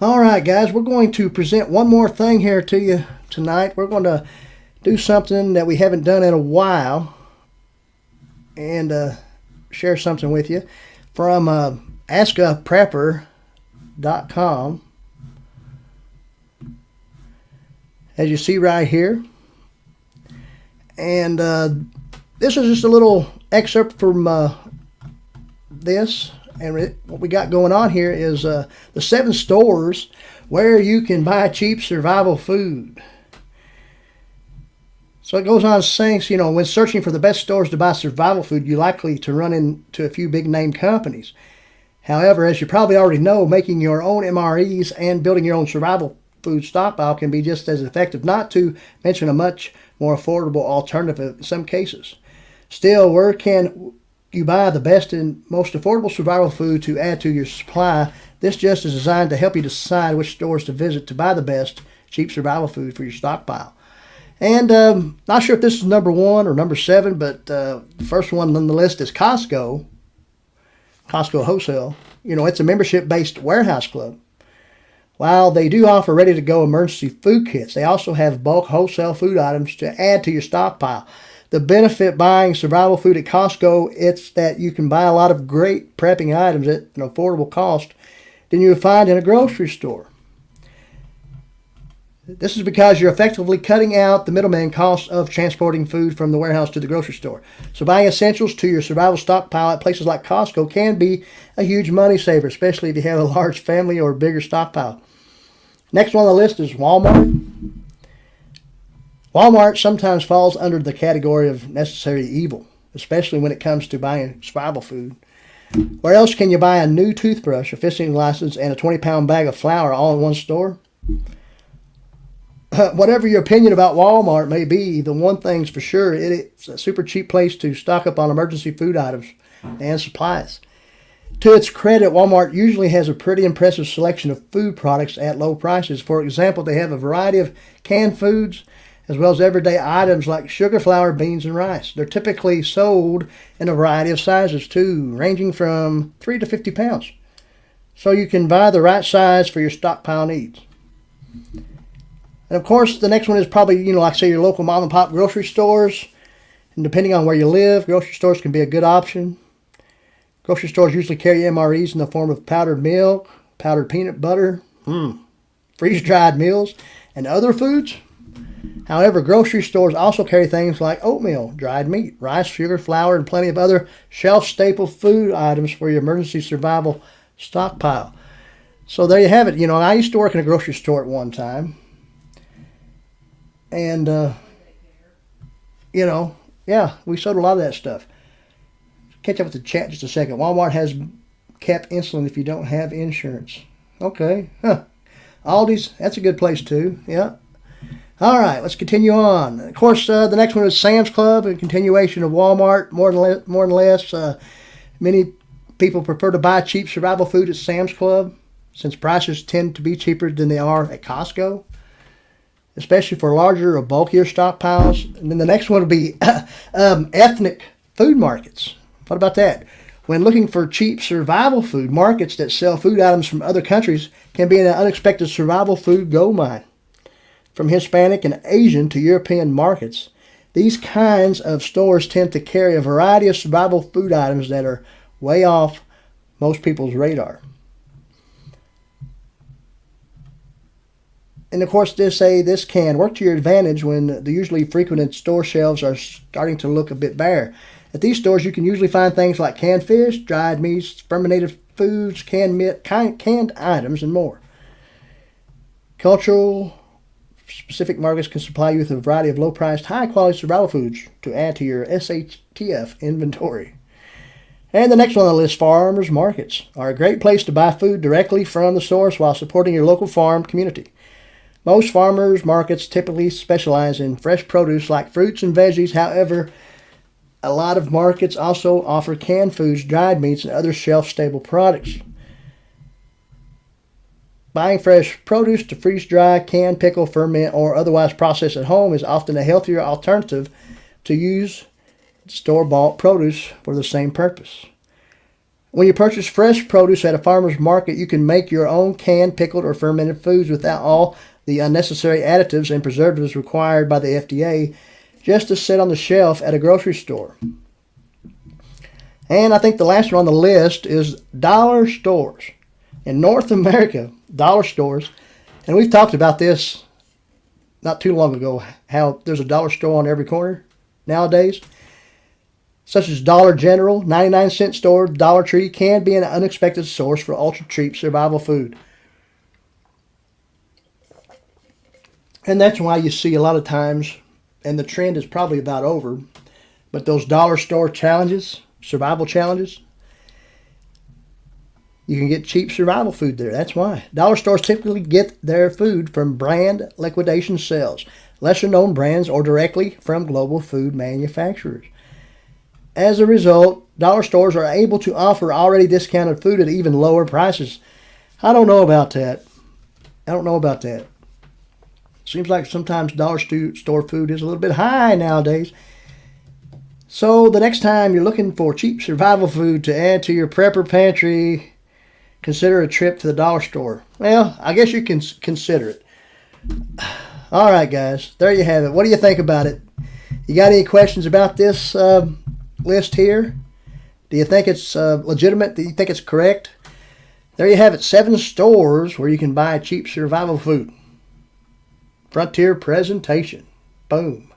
All right, guys, we're going to present one more thing here to you tonight. We're going to do something that we haven't done in a while and share something with you from askaprepper.com. As you see right here. And this is just a little excerpt from this. And what we got going on here is the 7 stores where you can buy cheap survival food. So it goes on saying, you know, when searching for the best stores to buy survival food, you're likely to run into a few big name companies. However, as you probably already know, making your own MREs and building your own survival food stockpile can be just as effective, not to mention a much more affordable alternative in some cases. Still, where can you buy the best and most affordable survival food to add to your supply? This just is designed to help you decide which stores to visit to buy the best cheap survival food for your stockpile. And not sure if this is number 1 or number 7, but the first one on the list is Costco Wholesale. You know, it's a membership-based warehouse club. While they do offer ready-to-go emergency food kits, they also have bulk wholesale food items to add to your stockpile. The benefit buying survival food at Costco, it's that you can buy a lot of great prepping items at an affordable cost than you would find in a grocery store. This is because you're effectively cutting out the middleman costs of transporting food from the warehouse to the grocery store. So buying essentials to your survival stockpile at places like Costco can be a huge money saver, especially if you have a large family or a bigger stockpile. Next one on the list is Walmart. Walmart sometimes falls under the category of necessary evil, especially when it comes to buying survival food. Where else can you buy a new toothbrush, a fishing license, and a 20-pound bag of flour all in one store? Whatever your opinion about Walmart may be, the one thing's for sure, it's a super cheap place to stock up on emergency food items and supplies. To its credit, Walmart usually has a pretty impressive selection of food products at low prices. For example, they have a variety of canned foods, as well as everyday items like sugar, flour, beans, and rice. They're typically sold in a variety of sizes too, ranging from 3 to 50 pounds. So you can buy the right size for your stockpile needs. And of course, the next one is probably, you know, like say your local mom and pop grocery stores. And depending on where you live, grocery stores can be a good option. Grocery stores usually carry MREs in the form of powdered milk, powdered peanut butter, freeze-dried meals, and other foods. However, grocery stores also carry things like oatmeal, dried meat, rice, sugar, flour, and plenty of other shelf-staple food items for your emergency survival stockpile. So there you have it. You know, I used to work in a grocery store at one time. And, you know, yeah, we sold a lot of that stuff. Catch up with the chat just a second. Walmart has capped insulin if you don't have insurance. Okay. Huh. Aldi's, that's a good place too. Yeah. All right, let's continue on. Of course, the next one is Sam's Club, a continuation of Walmart. More than less, many people prefer to buy cheap survival food at Sam's Club since prices tend to be cheaper than they are at Costco, especially for larger or bulkier stockpiles. And then the next one would be ethnic food markets. What about that? When looking for cheap survival food, markets that sell food items from other countries can be an unexpected survival food goldmine. From Hispanic and Asian to European markets, these kinds of stores tend to carry a variety of survival food items that are way off most people's radar. And of course, this can work to your advantage when the usually frequented store shelves are starting to look a bit bare. At these stores, you can usually find things like canned fish, dried meats, fermented foods, canned items, and more. Cultural specific markets can supply you with a variety of low-priced, high-quality survival foods to add to your SHTF inventory. And the next one on the list, farmers markets, are a great place to buy food directly from the source while supporting your local farm community. Most farmers markets typically specialize in fresh produce like fruits and veggies. However, a lot of markets also offer canned foods, dried meats, and other shelf-stable products. Buying fresh produce to freeze dry, can, pickle, ferment, or otherwise process at home is often a healthier alternative to use store-bought produce for the same purpose. When you purchase fresh produce at a farmer's market, you can make your own canned, pickled, or fermented foods without all the unnecessary additives and preservatives required by the FDA just to sit on the shelf at a grocery store. And I think the last one on the list is dollar stores. In North America, dollar stores, and we've talked about this not too long ago, how there's a dollar store on every corner nowadays, such as Dollar General, 99-cent store, Dollar Tree, can be an unexpected source for ultra-cheap survival food. And that's why you see a lot of times, and the trend is probably about over, but those dollar store challenges, survival challenges, you can get cheap survival food there. That's why. Dollar stores typically get their food from brand liquidation sales, lesser known brands, or directly from global food manufacturers. As a result, dollar stores are able to offer already discounted food at even lower prices. I don't know about that. Seems like sometimes dollar store food is a little bit high nowadays. So the next time you're looking for cheap survival food to add to your prepper pantry, consider a trip to the dollar store. Well, I guess you can consider it. All right, guys. There you have it. What do you think about it? You got any questions about this list here? Do you think it's legitimate? Do you think it's correct? There you have it. 7 stores where you can buy cheap survival food. Frontier presentation. Boom.